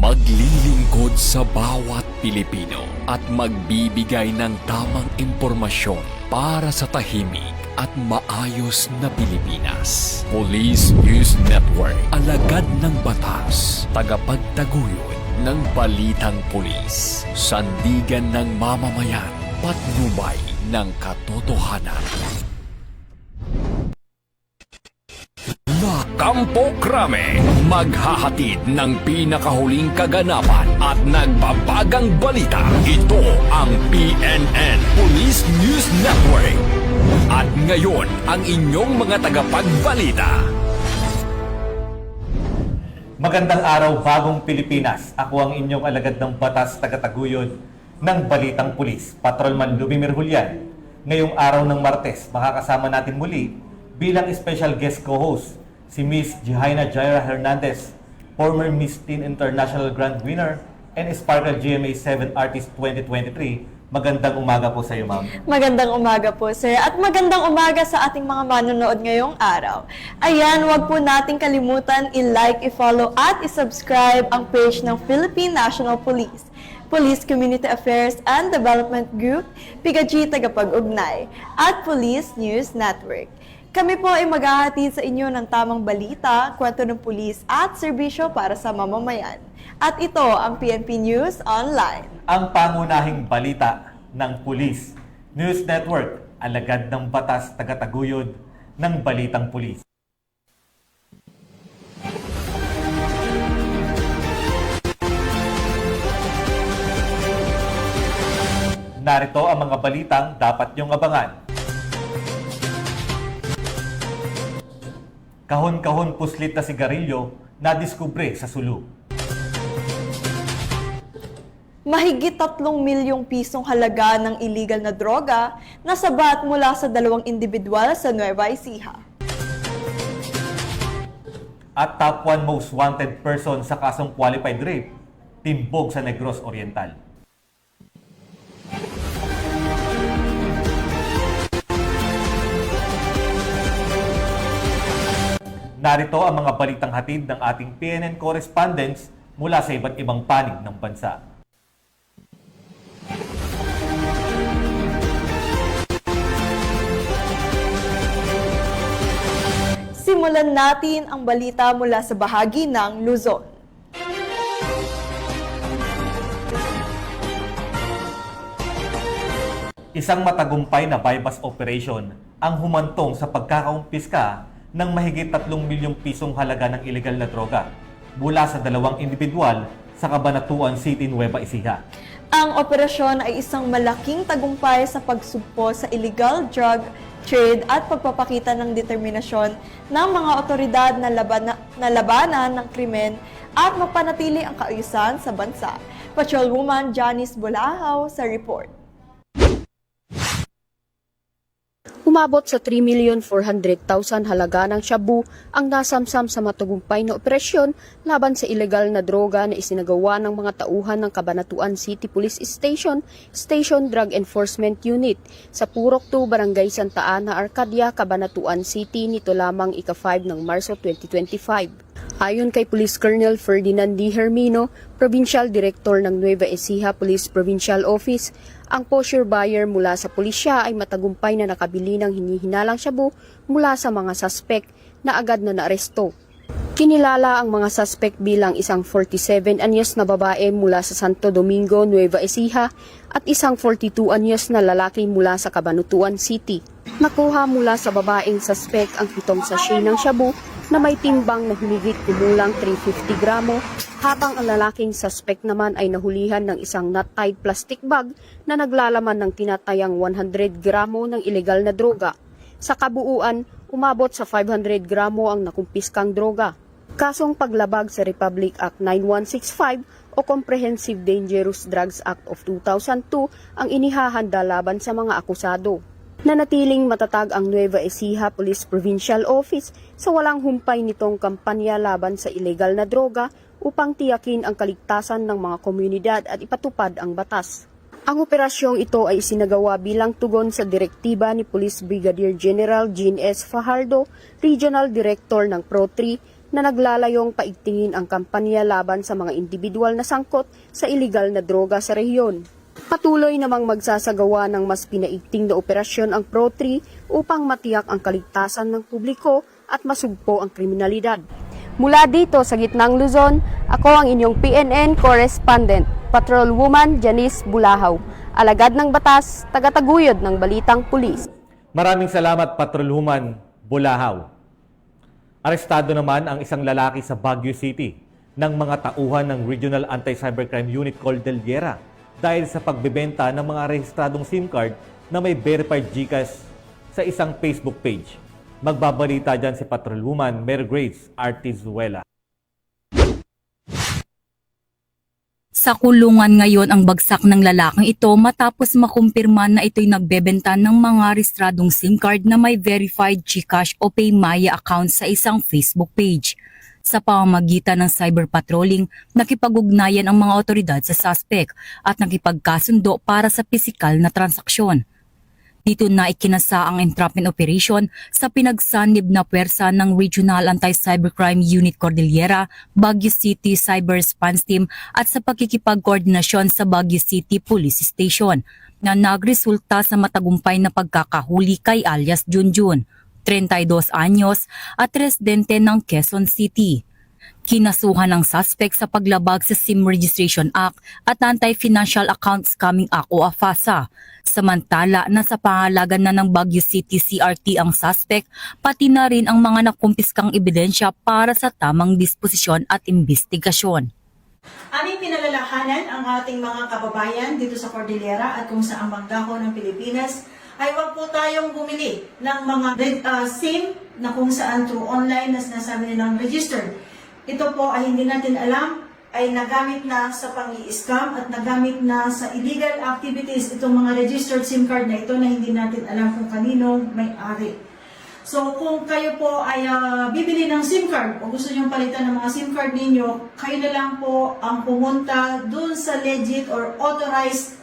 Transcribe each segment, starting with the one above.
Maglilingkod sa bawat Pilipino at magbibigay ng tamang impormasyon para sa tahimik at maayos na Pilipinas. Police News Network, alagad ng batas, tagapagtaguyod ng balitang pulis, sandigan ng mamamayan, patnubay ng katotohanan. Kampo Krame, maghahatid ng pinakahuling kaganapan at nagbabagang balita. Ito ang PNN Police News Network. At ngayon, ang inyong mga tagapagbalita. Magandang araw, bagong Pilipinas. Ako ang inyong alagad ng batas tagataguyod ng Balitang Pulis, Patrolman Lubimir Julian. Ngayong araw ng Martes, makakasama natin muli bilang special guest co-host si Miss Jihaina Jaira Hernandez, former Miss Teen International Grand Winner and Sparkle GMA 7 Artist 2023. Magandang umaga po sa iyo, ma'am. Magandang umaga po, sir. At magandang umaga sa ating mga manonood ngayong araw. Ayan, huwag po nating kalimutan i-like, i-follow at i-subscribe ang page ng Philippine National Police, Police Community Affairs and Development Group, PIGAG Tagapag-Ugnay, at Police News Network. Kami po ay maghahatid sa inyo ng tamang balita, kwento ng pulis at serbisyo para sa mamamayan. At ito ang PNP News Online. Ang pangunahing balita ng Police News Network, alagad ng batas tagataguyod ng Balitang Pulis. Narito ang mga balitang dapat niyong abangan. Kahon-kahon puslit na sigarilyo na diskubre sa Sulu. Mahigit 3 milyong pisong halaga ng illegal na droga na sabat mula sa 2 individual sa Nueva Ecija. At top 1 most wanted person sa kasong qualified rape, timbog sa Negros Oriental. Narito ang mga balitang hatid ng ating PNN correspondents mula sa iba't ibang panig ng bansa. Simulan natin ang balita mula sa bahagi ng Luzon. Isang matagumpay na bypass operation ang humantong sa pagkakaumpiska ng mahigit 3 milyong pisong halaga ng ilegal na droga mula sa 2 individual sa Cabanatuan City, Nueva Ecija. Ang operasyon ay isang malaking tagumpay sa pagsugpo sa illegal drug trade at pagpapakita ng determinasyon ng mga otoridad na labanan ng krimen at mapanatili ang kaayusan sa bansa. Patrolwoman Janice Bolahaw sa report. Umabot sa 3,400,000 halaga ng shabu ang nasamsam sa matagumpay na operasyon laban sa ilegal na droga na isinagawa ng mga tauhan ng Cabanatuan City Police Station, Station Drug Enforcement Unit sa Purok 2, Barangay Santa Ana, Arcadia, Cabanatuan City nito lamang ika-5 ng Marso 2025. Ayon kay Police Colonel Ferdinand D. Hermino, Provincial Director ng Nueva Ecija Police Provincial Office, ang posure buyer mula sa pulisya ay matagumpay na nakabili ng hinihinalang shabu mula sa mga suspect na agad na naaresto. Kinilala ang mga suspect bilang isang 47 anyos na babae mula sa Santo Domingo, Nueva Ecija at isang 42 anyos na lalaki mula sa Cabanatuan City. Nakuha mula sa babaeng suspect ang 7 sachet ng shabu na may timbang na humigit kumulang 350 gramo, habang ang lalaking suspect naman ay nahulihan ng isang knot-tied plastic bag na naglalaman ng tinatayang 100 gramo ng ilegal na droga. Sa kabuuan, umabot sa 500 gramo ang nakumpiskang droga. Kasong paglabag sa Republic Act 9165 o Comprehensive Dangerous Drugs Act of 2002 ang inihahanda laban sa mga akusado. Nanatiling matatag ang Nueva Ecija Police Provincial Office sa walang humpay nitong kampanya laban sa ilegal na droga upang tiyakin ang kaligtasan ng mga komunidad at ipatupad ang batas. Ang operasyong ito ay isinagawa bilang tugon sa direktiba ni Police Brigadier General Jean S. Fajardo, Regional Director ng Pro 3 na naglalayong paigtingin ang kampanya laban sa mga individual na sangkot sa iligal na droga sa rehiyon. Patuloy namang magsasagawa ng mas pinaigting na operasyon ang Pro-3 upang matiyak ang kaligtasan ng publiko at masugpo ang kriminalidad. Mula dito sa gitnang Luzon, ako ang inyong PNN correspondent, Patrolwoman Janice Bulahaw, alagad ng batas, tagataguyod ng Balitang Pulis. Maraming salamat, Patrolwoman Bulahaw. Arestado naman ang isang lalaki sa Baguio City ng mga tauhan ng Regional Anti-Cybercrime Unit Cordillera dahil sa pagbebenta ng mga rehistradong SIM card na may verified GCash sa isang Facebook page. Magbabalita dyan si Patrolwoman Mary Grace Artizuela. Sa kulungan ngayon ang bagsak ng lalaking ito matapos makumpirma na ito'y nagbebenta ng mga rehistradong SIM card na may verified GCash o Paymaya account sa isang Facebook page. Sa pamamagitan ng cyber patrolling, nakipag-ugnayan ang mga otoridad sa suspect at nakipagkasundo para sa pisikal na transaksyon. Dito na ikinasa ang entrapment operation sa pinagsanib na puwersa ng Regional Anti-Cybercrime Unit Cordillera, Baguio City Cyber Response Team at sa pakikipag-koordinasyon sa Baguio City Police Station na nagresulta sa matagumpay na pagkakahuli kay alias Junjun, 32 anyos at residente ng Quezon City. Kinasuhan ng suspect sa paglabag sa SIM Registration Act at Anti-Financial Account Scamming Act o AFASA. Samantala, nasa pangalagan na ng Baguio City CRT ang suspect, pati na rin ang mga nakumpiskang ebidensya para sa tamang disposisyon at investigasyon. Aming pinalalahanan ang ating mga kababayan dito sa Cordillera at kung saan mang dako ng Pilipinas ay huwag po tayong bumili ng mga SIM na kung saan through online na sinasabi nilang registered. Ito po ay hindi natin alam ay nagamit na sa pang-i-scam at nagamit na sa illegal activities itong mga registered SIM card na ito na hindi natin alam kung kanino may-ari. So kung kayo po ay bibili ng SIM card o gusto nyo palitan ng mga SIM card ninyo, kayo na lang po ang pumunta dun sa legit or authorized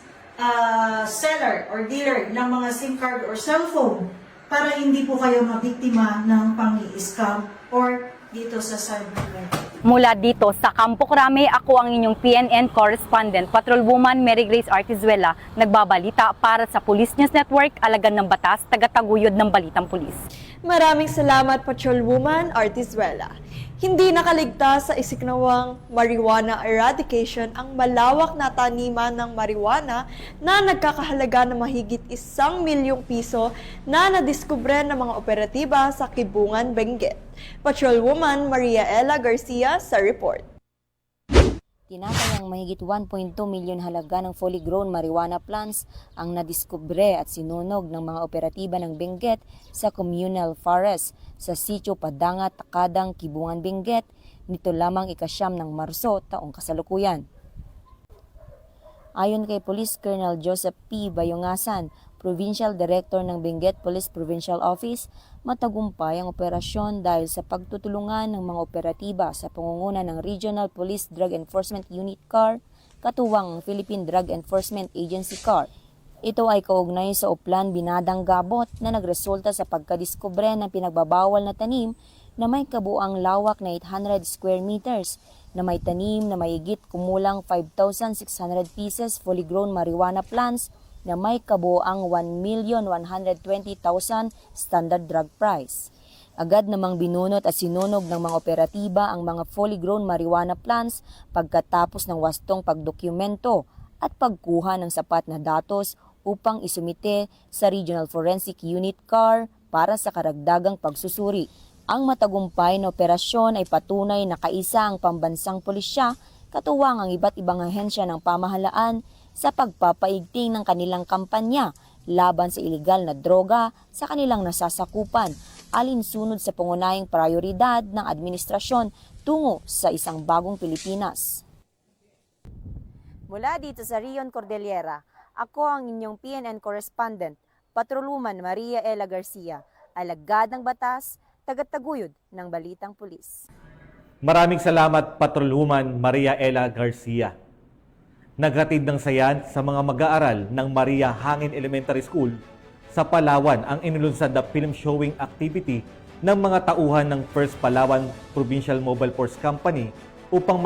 seller or dealer ng mga SIM card or cellphone para hindi po kayo mabiktima ng pang-i-scam or dito sa cybercrime. Mula dito sa Campo Crame, ako ang inyong PNN correspondent, Patrolwoman Mary Grace Artizuela, nagbabalita para sa Police News Network, alagad ng batas, tagataguyod ng Balitang Pulis. Maraming salamat, Patrolwoman Artizuela. Hindi nakaligtas sa isinagawang marijuana eradication ang malawak na taniman ng marijuana na nagkakahalaga ng mahigit 1 milyong piso na nadiskubre ng mga operatiba sa Kibungan, Benguet. Patrolwoman Maria Ella Garcia sa report. Tinatayang mahigit 1.2 milyon halaga ng fully grown marijuana plants ang nadiskubre at sinunog ng mga operatiba ng Benguet sa communal forest sa Sitio Padanga, Takadang, Kibungan, Benguet nito lamang ika-9 ng Marso taong kasalukuyan. Ayon kay Police Colonel Joseph P. Bayongasan, Provincial Director ng Benguet Police Provincial Office, matagumpay ang operasyon dahil sa pagtutulungan ng mga operatiba sa pangunguna ng Regional Police Drug Enforcement Unit CAR, katuwang ang Philippine Drug Enforcement Agency CAR. Ito ay kaugnay sa Uplan Binadang Gabot na nagresulta sa pagkadiskubre ng pinagbabawal na tanim na may kabuang lawak na 800 square meters na may tanim na mayigit kumulang 5,600 pieces fully grown marijuana plants na may kabuang 1,120,000 standard drug price. Agad namang binunot at sinunog ng mga operatiba ang mga fully grown marijuana plants pagkatapos ng wastong pagdokumento at pagkuha ng sapat na datos upang isumite sa Regional Forensic Unit CAR para sa karagdagang pagsusuri. Ang matagumpay na operasyon ay patunay na kaisa ang pambansang pulisya, katuwang ang iba't ibang ahensya ng pamahalaan sa pagpapaigting ng kanilang kampanya laban sa ilegal na droga sa kanilang nasasakupan, alinsunod sa pangunahing prioridad ng administrasyon tungo sa isang bagong Pilipinas. Mula dito sa Rion Cordillera, ako ang inyong PNN correspondent, Patrolwoman Maria Ella Garcia, alagad ng batas, tagataguyod ng Balitang Pulis. Maraming salamat, Patrolwoman Maria Ella Garcia. Naghatid ng sayan sa mga mag-aaral ng Maria Hangin Elementary School sa Palawan ang inilunsad na film showing activity ng mga tauhan ng First Palawan Provincial Mobile Force Company upang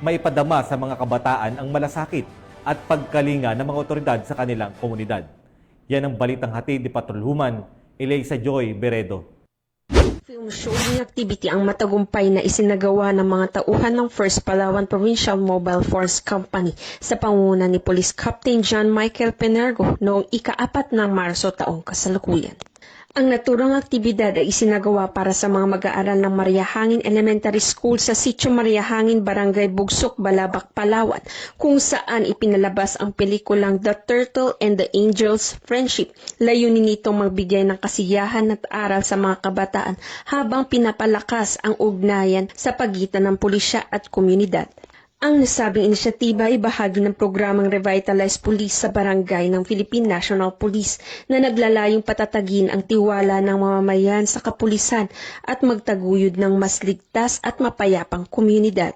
maipadama sa mga kabataan ang malasakit at pagkalinga ng mga otoridad sa kanilang komunidad. Yan ang balitang hatid ni Patrolwoman Eliza Joy Beredo. Film showing activity ang matagumpay na isinagawa ng mga tauhan ng First Palawan Provincial Mobile Force Company sa pangunguna ni Police Captain John Michael Penergo noong ika-4 ng Marso taong kasalukuyan. Ang naturang aktibidad ay isinagawa para sa mga mag-aaral ng Mariahangin Elementary School sa Sitio Mariahangin, Barangay Bugsok, Balabac, Palawan, kung saan ipinalabas ang pelikulang The Turtle and the Angel's Friendship. Layunin nitong magbigay ng kasiyahan at aral sa mga kabataan habang pinapalakas ang ugnayan sa pagitan ng pulisya at komunidad. Ang nasabing inisyatiba ay bahagi ng programang Revitalize Police sa barangay ng Philippine National Police na naglalayong patatagin ang tiwala ng mamamayan sa kapulisan at magtaguyod ng mas ligtas at mapayapang komunidad.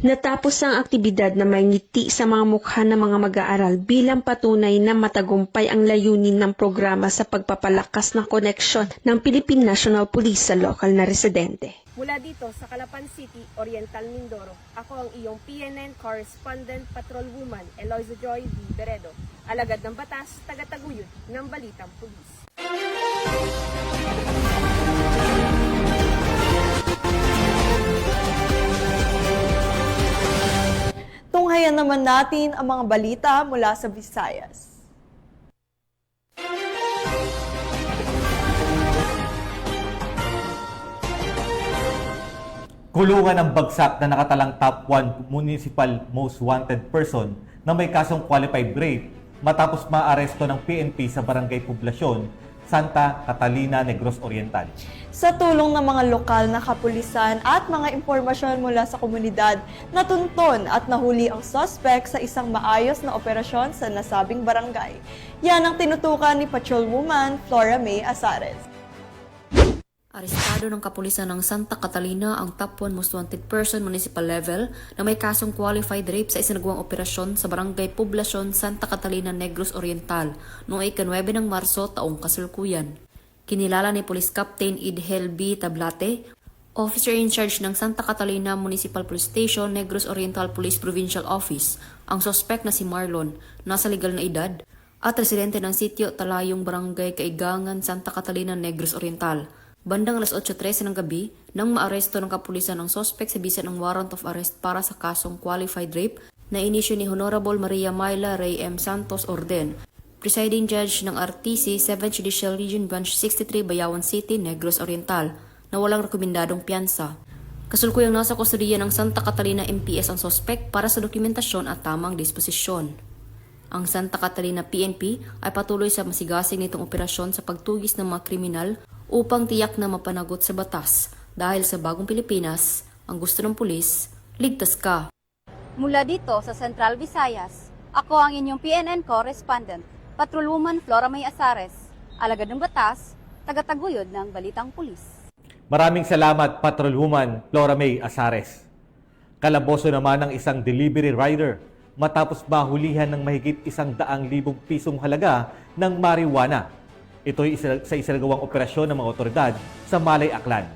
Natapos ang aktibidad na may ngiti sa mga mukha ng mga mag-aaral bilang patunay na matagumpay ang layunin ng programa sa pagpapalakas ng koneksyon ng Philippine National Police sa lokal na residente. Mula dito sa Calapan City, Oriental Mindoro, ako ang iyong PNN Correspondent Patrolwoman Eliza Joy V. Beredo, alagad ng batas, tagataguyod ng Balitang Pulis. Tunghayan naman natin ang mga balita mula sa Visayas. Kulungan ang bagsak na nakatalang top 1 municipal most wanted person na may kasong qualified rape matapos maaresto ng PNP sa Barangay Poblasyon, Santa Catalina, Negros Oriental. Sa tulong ng mga lokal na kapulisan at mga impormasyon mula sa komunidad, natunton at nahuli ang suspect sa isang maayos na operasyon sa nasabing barangay. Yan ang tinutukan ni Patrolwoman Flora May Azares. Arestado ng kapulisan ng Santa Catalina ang top 1 most wanted person municipal level na may kasong qualified rape sa isinagawang operasyon sa Barangay Poblasyon, Santa Catalina, Negros Oriental noong ika-9 ng Marso taong kasalukuyan. Kinilala ni Police Captain Idhel B. Tablate, Officer in charge ng Santa Catalina Municipal Police Station, Negros Oriental Police Provincial Office, ang suspect na si Marlon, nasa legal na edad, at residente ng sitio Talayong Barangay Kaigangan, Santa Catalina, Negros Oriental. Bandang alas 8:13 ng gabi, nang maaresto ng kapulisan ang suspect sa bisa ng warrant of arrest para sa kasong qualified rape na inisyu ni Honorable Maria Myla Ray M. Santos Orden, Presiding Judge ng RTC 7th Judicial Region Branch 63, Bayawan City, Negros Oriental, na walang rekomendadong piyansa. Kasulukuyang nasa kustodiya ng Santa Catalina MPS ang suspect para sa dokumentasyon at tamang disposisyon. Ang Santa Catalina PNP ay patuloy sa masigasig nitong operasyon sa pagtugis ng mga kriminal upang tiyak na mapanagot sa batas dahil sa bagong Pilipinas, ang gusto ng pulis, ligtas ka. Mula dito sa Central Visayas, ako ang inyong PNN Correspondent, Patrolwoman Flora May Azares, alagad ng batas, tagataguyod ng Balitang Pulis. Maraming salamat, Patrolwoman Flora May Azares. Kalaboso naman ng isang delivery rider matapos mahulihan ng mahigit 100,000 pisong halaga ng marijuana. Ito'y sa isinagawang operasyon ng mga otoridad sa Malay Aklan.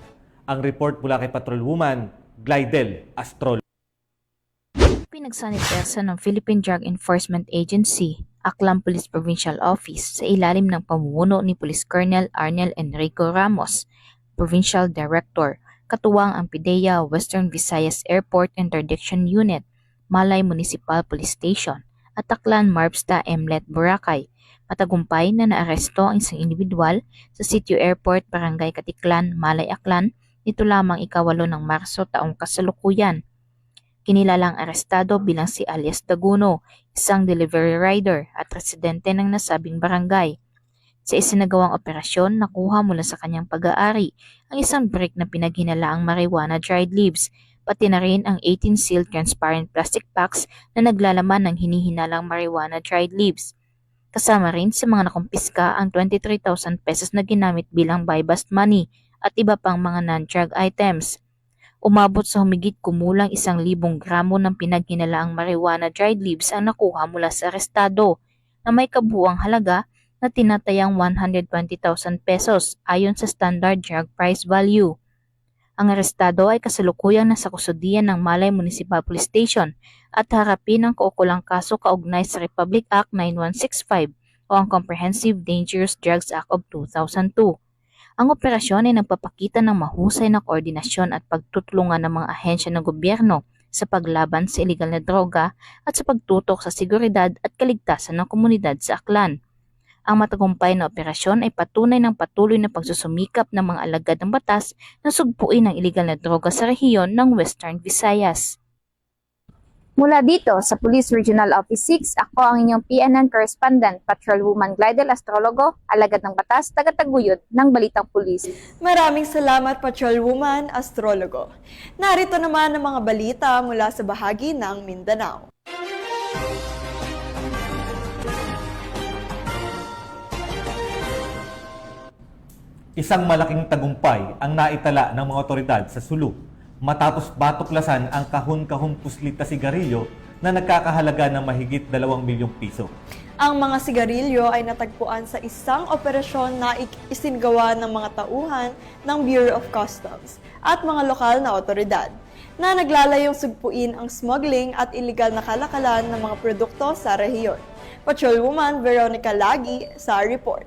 Ang report mula kay Patrolwoman Glidel Astrol. Pinagsanipwersa ng Philippine Drug Enforcement Agency, Aklan Police Provincial Office sa ilalim ng pamumuno ni Police Colonel Arnel Enrico Ramos, Provincial Director, katuwang ang PIDEA Western Visayas Airport Interdiction Unit, Malay Municipal Police Station, at Aklan Marbsta Mlet Boracay. Matagumpay na naaresto ang isang individual sa Sitio Airport, Barangay Katiklan, Malay Aklan, nito lamang ika-8 ng Marso taong kasalukuyan. Kinilalang arestado bilang si alias Daguno, isang delivery rider at residente ng nasabing barangay. Sa isinagawang operasyon, nakuha mula sa kanyang pag-aari ang isang brick na pinaghinalaang marijuana dried leaves, pati na rin ang 18-sealed transparent plastic packs na naglalaman ng hinihinalang marijuana dried leaves. Kasama rin sa mga nakumpiska ang 23,000 pesos na ginamit bilang buy-bust money at iba pang mga non-drug items. Umabot sa humigit kumulang 1,000 gramo ng pinaghinalaang marijuana dried leaves ang nakuha mula sa arestado na may kabuuang halaga na tinatayang 120,000 pesos ayon sa standard drug price value. Ang arestado ay kasalukuyang nasa kustudiyan ng Malay Municipal Police Station at harapin ang kaukulang kaso kaugnay sa Republic Act 9165 o ang Comprehensive Dangerous Drugs Act of 2002. Ang operasyon ay nagpapakita ng mahusay na koordinasyon at pagtutulungan ng mga ahensya ng gobyerno sa paglaban sa iligal na droga at sa pagtutok sa seguridad at kaligtasan ng komunidad sa Aklan. Ang matagumpay na operasyon ay patunay ng patuloy na pagsusumikap ng mga alagad ng batas na sugpuin ang iligal na droga sa rehiyon ng Western Visayas. Mula dito sa Police Regional Office 6, ako ang inyong PNN Correspondent, Patrolwoman Glidel Astrologo, alagad ng batas, tagataguyod ng Balitang Pulis. Maraming salamat, Patrolwoman Astrologo. Narito naman ang mga balita mula sa bahagi ng Mindanao. Isang malaking tagumpay ang naitala ng mga otoridad sa Sulu matapos batuklasan ang kahon-kahong puslit na sigarilyo na nagkakahalaga ng mahigit 2 milyong piso. Ang mga sigarilyo ay natagpuan sa isang operasyon na isinagawa ng mga tauhan ng Bureau of Customs at mga lokal na otoridad na naglalayong sugpuin ang smuggling at iligal na kalakalan ng mga produkto sa rehiyon. Patrolwoman Veronica Lagi sa report.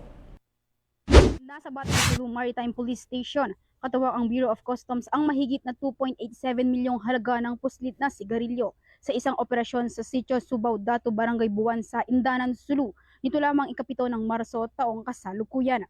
Nasa Batang Maritime Police Station, katuwang ang Bureau of Customs ang mahigit na 2.87 milyong halaga ng puslit na sigarilyo sa isang operasyon sa Sitio Subaw, Dato, Barangay Buwan sa Indanan, Sulu, nito lamang ikapito ng Marso taong kasalukuyan.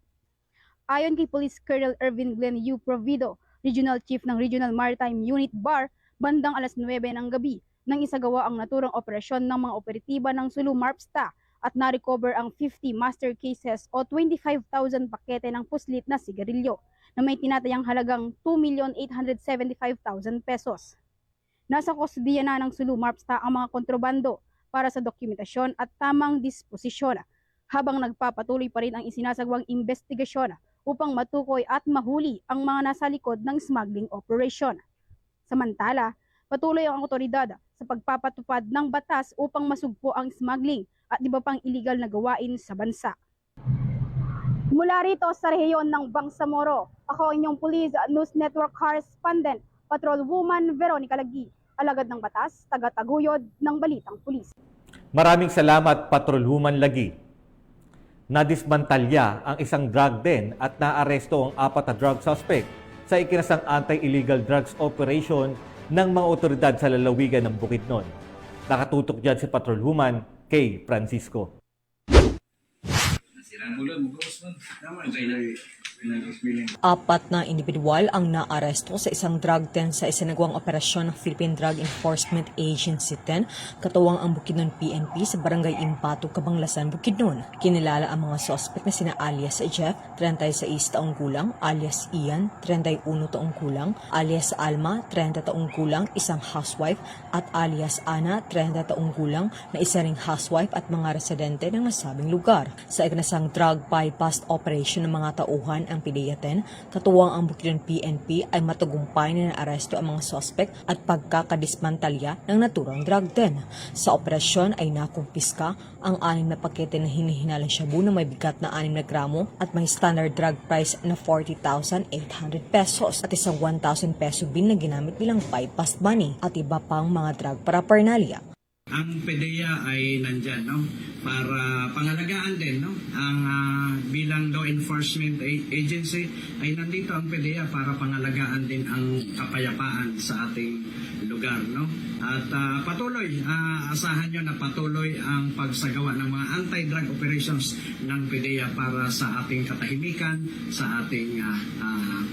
Ayon kay Police Colonel Ervin Glenn U. Provido, Regional Chief ng Regional Maritime Unit BAR, bandang alas 9 ng gabi nang isagawa ang naturang operasyon ng mga operatiba ng Sulu MARPSTA at na-recover ang 50 master cases o 25,000 pakete ng puslit na sigarilyo na may tinatayang halagang 2,875,000 pesos. Nasa kustudiya na ng Sulu MARPSTA ang mga kontrobando para sa dokumentasyon at tamang disposisyon habang nagpapatuloy pa rin ang isinasagawang investigasyon upang matukoy at mahuli ang mga nasa likod ng smuggling operation. Samantala, patuloy ang otoridad sa pagpapatupad ng batas upang masugpo ang smuggling at iba pang iligal na gawain sa bansa. Mula rito sa rehiyon ng Bangsamoro, ako inyong Police News Network Correspondent, Patrolwoman Veronica Lagi, alagad ng batas, tagataguyod ng Balitang Pulis. Maraming salamat, Patrolwoman Lagi. Nadismantalya ang isang drug den at naaresto ang 4 na drug suspect sa ikinasang anti-illegal drugs operation ng mga otoridad sa lalawigan ng Bukidnon. Nakatutok dyan si Patrolwoman Kay Francisco. Apat na individual ang naaresto sa isang drug den sa isinagawang operasyon ng Philippine Drug Enforcement Agency 10, katuwang ang Bukidnon PNP sa Barangay Impatog, Cabanglasan, Bukidnon. Kinilala ang mga suspect na sina alias Jeff, 36 taong gulang, alias Ian, 31 taong gulang, alias Alma, 30 taong gulang, isang housewife, at alias Ana, 30 taong gulang, na isa ring housewife at mga residente ng nasabing lugar. Sa ikinasang drug bypass operation ng mga tauhan ang PDEA-10, katuwang ang Bukidnon PNP ay matagumpay na naaresto ang mga suspect at pagkakadismantalya ng naturang drug den. Sa operasyon ay nakumpiska ang 6 na pakete na hinihinalang shabu na may bigat na 6 na gramo at may standard drug price na 40,800 pesos at isang 1,000 peso bin na ginamit bilang bypass money at iba pang mga drug paraphernalia. Ang PDEA ay nandyan, no, para pangalagaan din, no, ang bilang law enforcement agency ay nandito ang PDEA para pangalagaan din ang kapayapaan sa ating lugar, no. At patuloy, asahan nyo na patuloy ang pagsagawa ng mga anti-drug operations ng PDEA para sa ating katahimikan, sa ating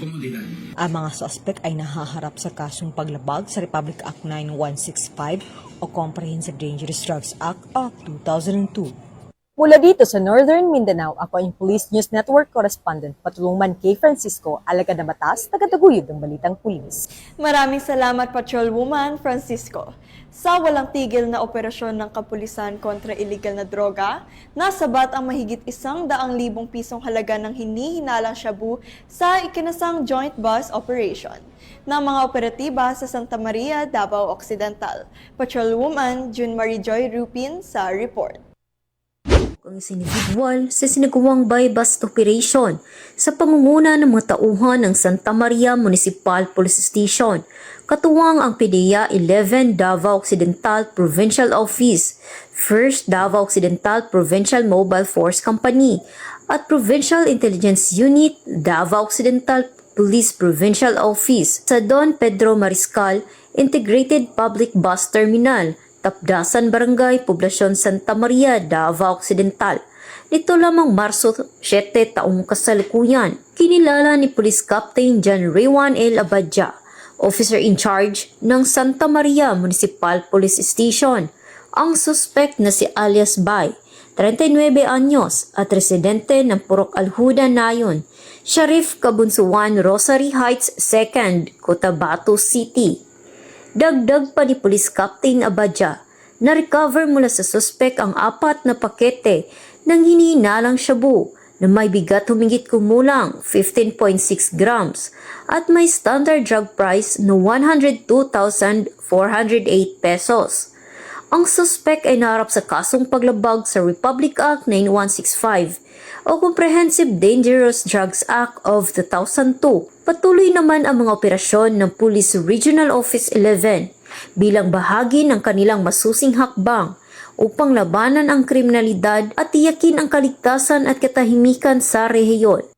komunidad. Ang mga suspect ay nahaharap sa kasong paglabag sa Republic Act 9165 o Comprehensive Dangerous Drugs Act of 2002. Mula dito sa Northern Mindanao, ako ang Police News Network Correspondent, Patrolwoman Kay Francisco, alagad ng batas, tagataguyod ng Balitang Pulis. Maraming salamat, Patrolwoman Francisco. Sa walang tigil na operasyon ng kapulisan kontra iligal na droga, nasabat ang mahigit 100,000 pisong halaga ng hinihinalang shabu sa ikinasang joint bus operation ng mga operatiba sa Santa Maria, Davao Occidental. Patrolwoman June Marie Joy Rupin sa report. ang individual sa sinagawang buy-bust operation sa pangunguna ng mga tauhan ng Santa Maria Municipal Police Station, katuwang ang PDEA 11 Davao Occidental Provincial Office, 1st Davao Occidental Provincial Mobile Force Company, at Provincial Intelligence Unit Davao Occidental Police Provincial Office sa Don Pedro Mariscal Integrated Public Bus Terminal, Tapdasan Barangay, Poblasyon Santa Maria, Davao Occidental. Nito lamang Marso 7 taong kasalukuyan, kinilala ni Police Captain John Raywan L. Abadja, Officer in Charge ng Santa Maria Municipal Police Station, ang suspect na si alias Bay, 39 anyos at residente ng Purok Alhuda Nayon, Sharif Kabunsuan, Rosary Heights 2nd, Cotabato City. Dagdag pa ni Police Captain Abadja, na-recover mula sa suspek ang 4 na pakete ng hinihinalang shabu na may bigat humigit kumulang 15.6 grams at may standard drug price na 102,408 pesos. Ang suspek ay naharap sa kasong paglabag sa Republic Act 9165 o Comprehensive Dangerous Drugs Act of 2002. Patuloy naman ang mga operasyon ng Police Regional Office 11 bilang bahagi ng kanilang masusing hakbang upang labanan ang kriminalidad at tiyakin ang kaligtasan at katahimikan sa rehiyon.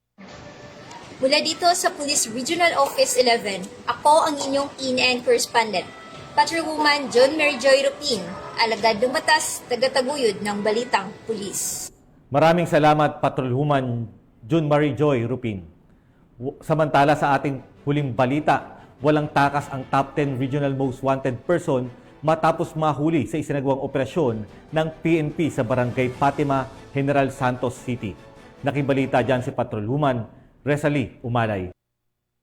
Mula dito sa Police Regional Office 11, ako ang inyong PNN correspondent, Patrolwoman John Mary Joy Rupin, alagad ng batas, tagataguyod ng Balitang Pulis. Maraming salamat, Patrolwoman June Marie Joy Rupin. Samantala sa ating huling balita, walang takas ang top 10 regional most wanted person matapos mahuli sa isinagawang operasyon ng PNP sa Barangay Fatima, General Santos City. Nakibalita dyan si Patrolwoman Resalie Umalay.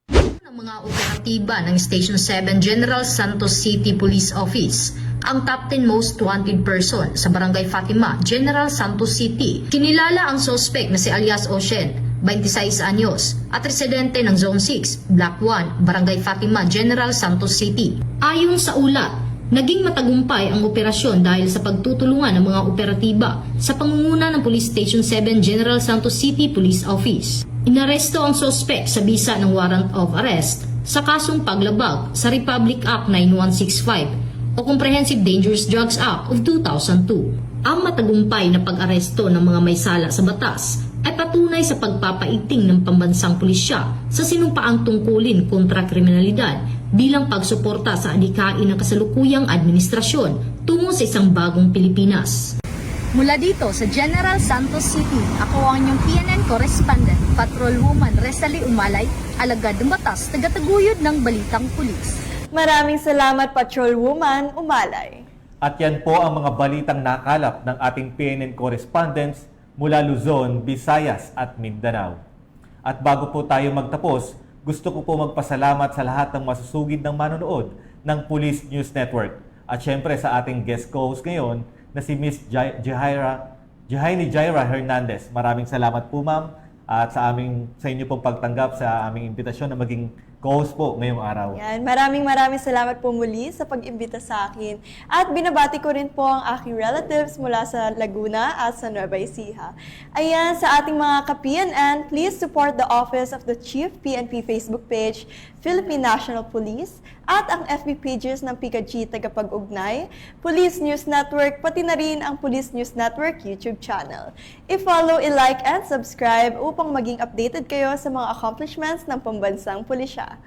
Ng mga operatiba ng Station 7 General Santos City Police Office, ang top 10 most wanted person sa Barangay Fatima, General Santos City. Kinilala ang suspect na si alias Ocean, 26 anyos, at residente ng Zone 6, Block 1, Barangay Fatima, General Santos City. Ayon sa ulat, naging matagumpay ang operasyon dahil sa pagtutulungan ng mga operatiba sa pangunguna ng Police Station 7 General Santos City Police Office. Inaresto ang suspect sa bisa ng warrant of arrest sa kasong paglabag sa Republic Act 9165 o Comprehensive Dangerous Drugs Act of 2002. Ang matagumpay na pag-aresto ng mga may sala sa batas ay patunay sa pagpapaigting ng pambansang pulisya sa sinumpaang tungkulin kontra kriminalidad bilang pagsuporta sa adikain ng kasalukuyang administrasyon tungo sa isang bagong Pilipinas. Mula dito sa General Santos City, ako ang inyong PNN correspondent, Patrolwoman Resalie Umalay, alagad ng batas, tagataguyod ng Balitang Pulis. Maraming salamat, Patrolwoman Umalay. At yan po ang mga balitang nakalap ng ating PNN correspondents mula Luzon, Visayas at Mindanao. At bago po tayo magtapos, gusto ko po magpasalamat sa lahat ng masusugid ng manonood ng Police News Network. At syempre sa ating guest co-host ngayon na si Miss Jahaini Jaira Hernandez. Maraming salamat po ma'am at sa inyo pong pagtanggap sa aming imbitasyon na maging co-host po ngayong araw. Yan. Maraming salamat po muli sa pag-imbita sa akin. At binabati ko rin po ang aking relatives mula sa Laguna at sa Nueva Ecija. Ayan, sa ating mga ka-PNN, please support the Office of the Chief PNP Facebook page, Philippine National Police, at ang FB pages ng PKG Tagapag-Ugnay, Police News Network, pati na rin ang Police News Network YouTube channel. I-follow, i-like, and subscribe upang maging updated kayo sa mga accomplishments ng pambansang pulisya.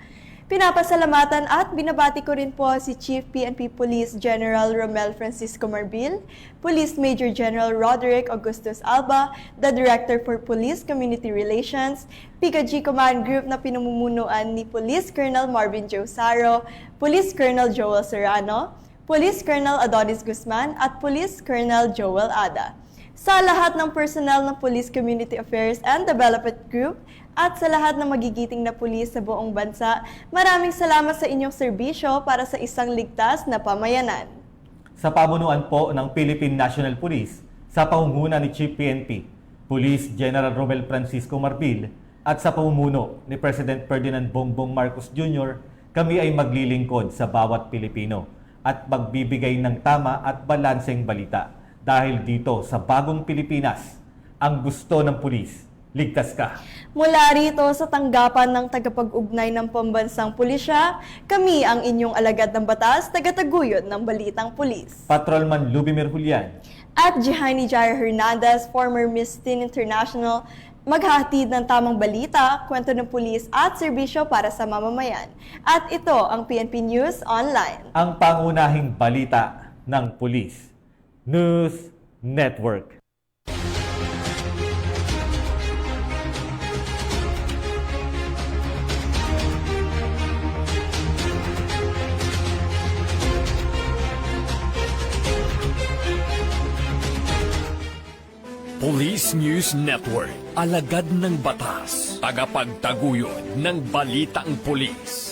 Pinapasalamatan at binabati ko rin po si Chief PNP Police General Romel Francisco Marbil, Police Major General Roderick Augustus Alba, the Director for Police Community Relations, PKG Command Group na pinamumunuan ni Police Colonel Marvin Joe Saro, Police Colonel Joel Serrano, Police Colonel Adonis Guzman at Police Colonel Joel Ada. Sa lahat ng personnel ng Police Community Affairs and Development Group at sa lahat ng magigiting na pulis sa buong bansa, maraming salamat sa inyong serbisyo para sa isang ligtas na pamayanan. Sa pamunuan po ng Philippine National Police, sa pangunguna ni Chief PNP, Police General Romel Francisco Marbil, at sa pamumuno ni President Ferdinand Bongbong Marcos Jr., kami ay maglilingkod sa bawat Pilipino at magbibigay ng tama at balanseng balita Dahil dito sa bagong Pilipinas, ang gusto ng pulis, ligtas ka. Mula rito sa tanggapan ng tagapag-ugnay ng pambansang pulisya, kami ang inyong alagad ng batas, tagataguyod ng Balitang Pulis. Patrolman Lubimir Julian. At Jihani Jaya Hernandez, former Miss Teen International, maghahatid ng tamang balita, kwento ng pulis at serbisyo para sa mamamayan. At ito ang PNP News Online. Ang pangunahing balita ng Pulis News Network. Police News Network, alagad ng batas, tagapagtaguyod ng balitang pulis.